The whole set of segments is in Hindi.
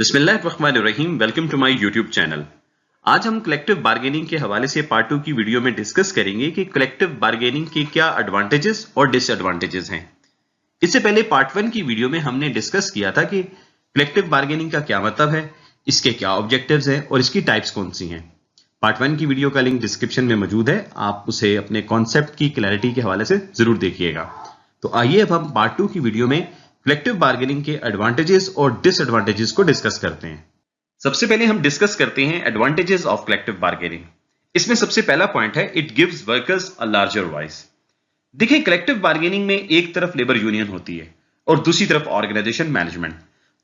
बिस्मिल्लाहिर्रहमानिर्रहीम। Welcome to my YouTube channel. आज हम कलेक्टिव बार्गेनिंग के हवाले से पार्ट 2 की वीडियो में डिस्कस करेंगे कि कलेक्टिव बार्गेनिंग के क्या एडवांटेजेस और डिसएडवांटेजेस हैं। इससे पहले पार्ट 1 की वीडियो में हमने डिस्कस किया था कि कलेक्टिव बार्गेनिंग का क्या मतलब है, इसके क्या ऑब्जेक्टिव्स हैं और इसकी टाइप्स कौन सी हैं। पार्ट 1 की वीडियो का लिंक डिस्क्रिप्शन में मौजूद है, आप उसे अपने कॉन्सेप्ट की क्लैरिटी के हवाले से जरूर देखिएगा। तो आइए अब हम पार्ट 2 की वीडियो में कलेक्टिव बार्गेनिंग के एडवांटेजेस और डिसएडवांटेजेस को डिस्कस करते हैं। सबसे पहले हम डिस्कस करते हैं एडवांटेजेस ऑफ कलेक्टिव बार्गेनिंग। इसमें सबसे पहला पॉइंट है it gives workers a larger voice. देखिए, कलेक्टिव बार्गेनिंग में एक तरफ लेबर यूनियन होती है और दूसरी तरफ ऑर्गेनाइजेशन मैनेजमेंट।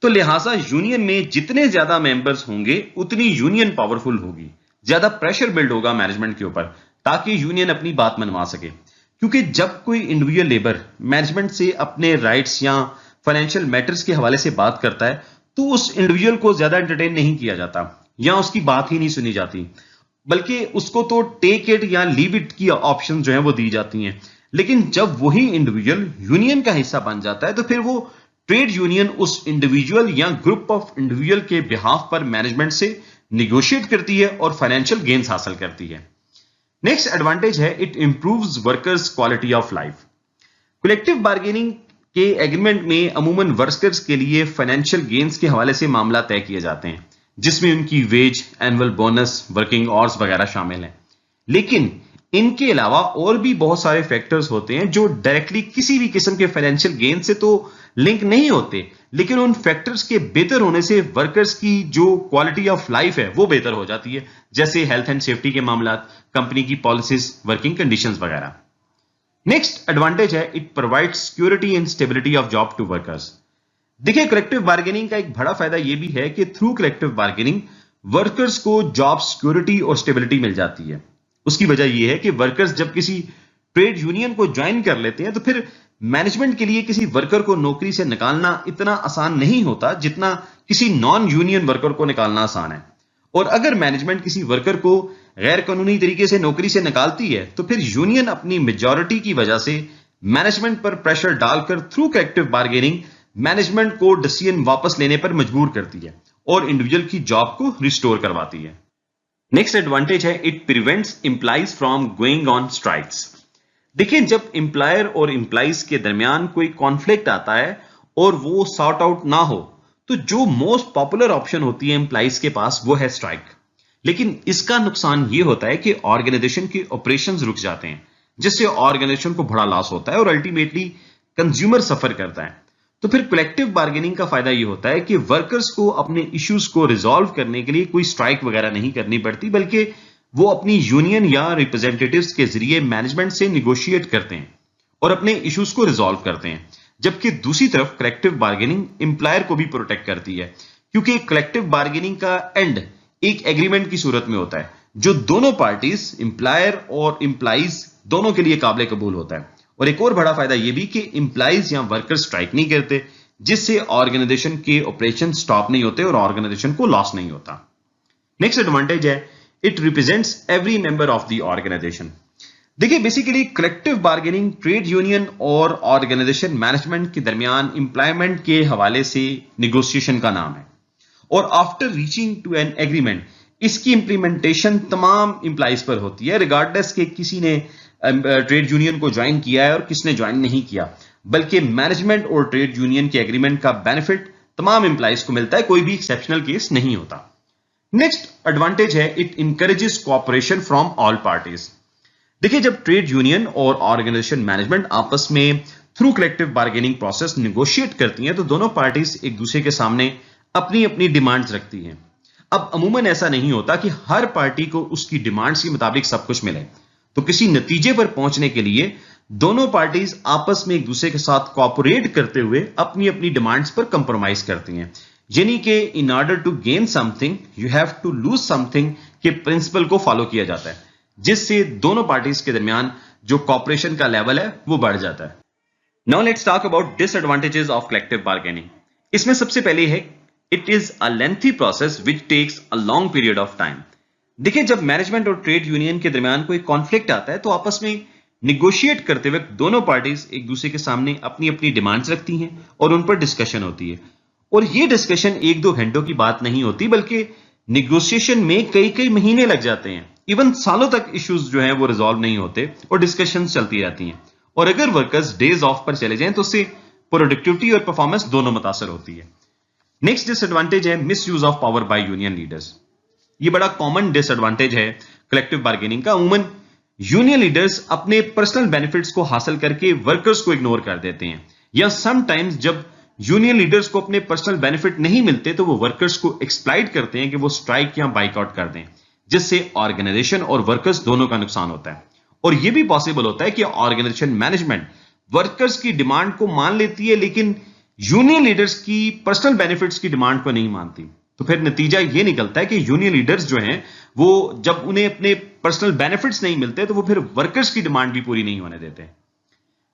तो लिहाजा यूनियन में जितने ज्यादा मेंबर्स होंगे उतनी यूनियन पावरफुल होगी, ज्यादा प्रेशर बिल्ड होगा मैनेजमेंट के ऊपर ताकि यूनियन अपनी बात मनवा सके। क्योंकि जब कोई इंडिविजुअल लेबर मैनेजमेंट से अपने राइट्स या फाइनेंशियल मैटर्स के हवाले से बात करता है तो उस इंडिविजुअल को ज्यादा एंटरटेन नहीं किया जाता या उसकी बात ही नहीं सुनी जाती, बल्कि उसको तो टेक इट या लीव इट की ऑप्शन जो है वो दी जाती हैं। लेकिन जब वही इंडिविजुअल यूनियन का हिस्सा बन जाता है तो फिर वो ट्रेड यूनियन उस इंडिविजुअल या ग्रुप ऑफ इंडिविजुअल के बिहाफ पर मैनेजमेंट से निगोशिएट करती है और फाइनेंशियल गेन्स हासिल करती है। नेक्स्ट एडवांटेज है it improves workers quality of life. Collective bargaining के एग्रीमेंट में अमूमन वर्कर्स के लिए फाइनेंशियल गेन्स के हवाले से मामला तय किए जाते हैं, जिसमें उनकी wage, annual bonus, working hours वगैरह शामिल हैं। लेकिन इनके अलावा और भी बहुत सारे फैक्टर्स होते हैं जो डायरेक्टली किसी भी किस्म के फाइनेंशियल गेन से तो लिंक नहीं होते, लेकिन उन फैक्टर्स के बेहतर होने से वर्कर्स की जो क्वालिटी ऑफ लाइफ है वो बेहतर हो जाती है, जैसे हेल्थ एंड सेफ्टी के मामला, कंपनी की पॉलिसीज, वर्किंग कंडीशंस वगैरह। नेक्स्ट एडवांटेज है it provides security and stability of job to workers. देखिए, कलेक्टिव बार्गेनिंग का एक बड़ा फायदा यह भी है कि थ्रू कलेक्टिव बार्गेनिंग वर्कर्स को जॉब सिक्योरिटी और स्टेबिलिटी मिल जाती है। उसकी वजह यह है कि वर्कर्स जब किसी ट्रेड यूनियन को ज्वाइन कर लेते हैं तो फिर मैनेजमेंट के लिए किसी वर्कर को नौकरी से निकालना इतना आसान नहीं होता जितना किसी नॉन यूनियन वर्कर को निकालना आसान है। और अगर मैनेजमेंट किसी वर्कर को गैर कानूनी तरीके से नौकरी से निकालती है तो फिर यूनियन अपनी मेजॉरिटी की वजह से मैनेजमेंट पर प्रेशर डालकर थ्रू कलेक्टिव बार्गेनिंग मैनेजमेंट को डिसीजन वापस लेने पर मजबूर करती है और इंडिविजुअल की जॉब को रिस्टोर करवाती है। नेक्स्ट एडवांटेज है it prevents employees from going on strikes. देखिए, जब एम्प्लॉयर और एम्प्लॉइज के दरमियान कोई कॉन्फ्लिक्ट आता है और वो सॉर्ट आउट ना हो तो जो मोस्ट पॉपुलर ऑप्शन होती है एम्प्लॉइज के पास वो है स्ट्राइक। लेकिन इसका नुकसान ये होता है कि ऑर्गेनाइजेशन के ऑपरेशंस रुक जाते हैं, जिससे ऑर्गेनाइजेशन को बड़ा लॉस होता है और अल्टीमेटली कंज्यूमर सफर करता है। तो फिर कलेक्टिव बार्गेनिंग का फायदा ये होता है कि वर्कर्स को अपने इश्यूज को रिजॉल्व करने के लिए कोई स्ट्राइक वगैरह नहीं करनी पड़ती, बल्कि वो अपनी यूनियन या रिप्रेजेंटेटिव्स के जरिए मैनेजमेंट से निगोशिएट करते हैं और अपने इश्यूज को रिजॉल्व करते हैं। जबकि दूसरी तरफ कलेक्टिव बार्गेनिंग एम्प्लॉयर को भी प्रोटेक्ट करती है, क्योंकि कलेक्टिव बार्गेनिंग का एंड एक एग्रीमेंट की सूरत में होता है जो दोनों पार्टीज, एम्प्लॉयर और एम्प्लॉइज दोनों के लिए काबिल कबूल होता है। और एक और बड़ा फायदा यह भी कि एम्प्लॉइज या वर्कर स्ट्राइक नहीं करते, जिससे ऑर्गेनाइजेशन के ऑपरेशन स्टॉप नहीं होते और ऑर्गेनाइजेशन को लॉस नहीं होता। नेक्स्ट एडवांटेज है it represents every member of the organisation. देखिए, basically collective bargaining trade union और ऑर्गेनाइजेशन मैनेजमेंट के दरमियान एम्प्लॉयमेंट के हवाले से निगोशिएशन का नाम है और after reaching to an agreement इसकी इंप्लीमेंटेशन तमाम एम्प्लॉइज पर होती है, रिगार्डलेस के किसी ने ट्रेड यूनियन को ज्वाइन किया है और किसने ज्वाइन नहीं किया, बल्कि मैनेजमेंट और ट्रेड यूनियन के एग्रीमेंट का बेनिफिट तमाम एम्प्लॉइज को मिलता है, कोई भी एक्सेप्शनल केस नहीं होता। नेक्स्ट एडवांटेज है it encourages cooperation from all parties. देखिए, जब ट्रेड यूनियन और ऑर्गेनाइजेशन मैनेजमेंट आपस में through collective bargaining process negotiate करती हैं तो दोनों पार्टीज एक दूसरे के सामने अपनी अपनी डिमांड्स रखती हैं। अब अमूमन ऐसा नहीं होता कि हर पार्टी को उसकी डिमांड्स के मुताबिक सब कुछ मिले, तो किसी नतीजे पर पहुंचने के लिए दोनों पार्टीज आपस में एक दूसरे के साथ कोऑपरेट करते हुए अपनी अपनी डिमांड्स पर कंप्रोमाइज करती हैं। यानी कि in order to gain something you have to lose something के प्रिंसिपल को फॉलो किया जाता है, जिससे दोनों पार्टीज के दरमियान जो कॉपरेशन का लेवल है वो बढ़ जाता है। Now let's talk about disadvantages of collective bargaining. इसमें सबसे पहले है it is a lengthy process which takes a long period of time. देखिए, जब मैनेजमेंट और ट्रेड यूनियन के दरमियान कोई कॉन्फ्लिक्ट आता है तो आपस में निगोशिएट करते वक्त दोनों पार्टीज एक दूसरे के सामने अपनी अपनी डिमांड्स रखती हैं और उन पर डिस्कशन होती है और ये डिस्कशन 1-2 घंटों की बात नहीं होती, बल्कि निगोशिएशन में कई कई महीने लग जाते हैं। इवन सालों तक इश्यूज जो हैं वो रिजॉल्व नहीं होते और डिस्कशंस चलती रहती हैं। और अगर वर्कर्स डेज ऑफ पर चले जाएं तो उससे प्रोडक्टिविटी और परफॉर्मेंस दोनों मुतासर होती है। नेक्स्ट डिसएडवांटेज है miss use of power by union leaders. ये बड़ा कॉमन डिसएडवांटेज है कलेक्टिव बार्गेनिंग का। अमूमन यूनियन लीडर्स अपने पर्सनल बेनिफिट्स को हासिल करके वर्कर्स को इग्नोर कर देते हैं, या समटाइम्स जब यूनियन लीडर्स को अपने पर्सनल बेनिफिट नहीं मिलते तो वो वर्कर्स को एक्सप्लॉइट करते हैं कि वो स्ट्राइक या बाइकआउट कर दें, जिससे ऑर्गेनाइजेशन और वर्कर्स दोनों का नुकसान होता है। और यह भी पॉसिबल होता है कि ऑर्गेनाइजेशन मैनेजमेंट वर्कर्स की डिमांड को मान लेती है लेकिन यूनियन लीडर्स की पर्सनल बेनिफिट्स की डिमांड को नहीं मानती। तो फिर नतीजा यह निकलता है कि यूनियन लीडर्स जो हैं वो जब उन्हें अपने पर्सनल बेनिफिट्स नहीं मिलते तो वो फिर वर्कर्स की डिमांड भी पूरी नहीं होने देते।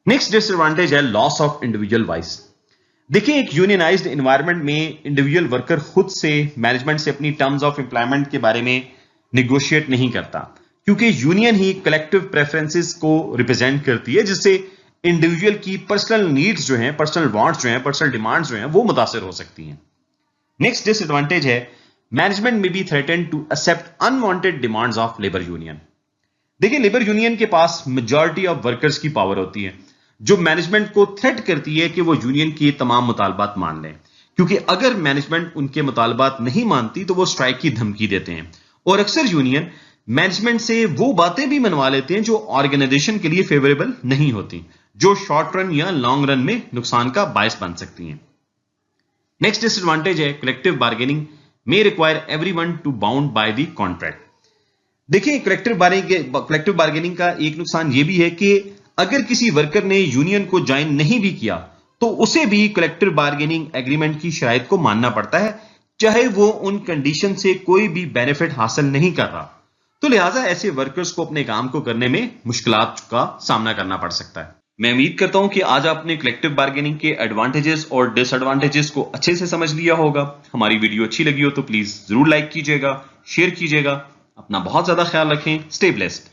नेक्स्ट डिसएडवांटेज है लॉस ऑफ इंडिविजुअल वॉइस। देखिए, एक यूनियनाइज्ड एनवायरनमेंट में इंडिविजुअल वर्कर खुद से मैनेजमेंट से अपनी टर्म्स ऑफ एम्प्लॉयमेंट के बारे में निगोशिएट नहीं करता, क्योंकि यूनियन ही कलेक्टिव प्रेफरेंसेस को रिप्रेजेंट करती है, जिससे इंडिविजुअल की पर्सनल नीड्स जो हैं, पर्सनल वांट्स जो हैं, पर्सनल डिमांड्स जो हैं वो मुतासिर हो सकती हैं। नेक्स्ट डिसएडवांटेज है मैनेजमेंट में be threaten to accept unwanted demands of labour union. देखिए, लेबर यूनियन के पास मेजॉरिटी ऑफ वर्कर्स की पावर होती है जो मैनेजमेंट को थ्रेट करती है कि वो यूनियन के तमाम मुतालबात मान लें, क्योंकि अगर मैनेजमेंट उनके मुतालबात नहीं मानती तो वो स्ट्राइक की धमकी देते हैं। और अक्सर यूनियन मैनेजमेंट से वो बातें भी मनवा लेते हैं जो ऑर्गेनाइजेशन के लिए फेवरेबल नहीं होती, जो शॉर्ट रन या लॉन्ग रन में नुकसान का बायस बन सकती हैं। नेक्स्ट डिसएडवांटेज है collective bargaining may require everyone to bound by the contract. देखिए, कलेक्टिव बार्गेनिंग का एक नुकसान यह भी है कि अगर किसी वर्कर ने यूनियन को ज्वाइन नहीं भी किया तो उसे भी कलेक्टिव बार्गेनिंग एग्रीमेंट की शराइत को मानना पड़ता है, चाहे वो उन कंडीशन से कोई भी बेनिफिट हासिल नहीं कर रहा। तो लिहाजा ऐसे वर्कर्स को अपने काम को करने में मुश्किलात का सामना करना पड़ सकता है। मैं उम्मीद करता हूं कि आज आपने कलेक्टिव बार्गेनिंग के एडवांटेजेस और डिसएडवांटेजेस को अच्छे से समझ लिया होगा। हमारी वीडियो अच्छी लगी हो तो प्लीज जरूर लाइक कीजिएगा, शेयर कीजिएगा। अपना बहुत ज्यादा ख्याल रखें। Stay blessed.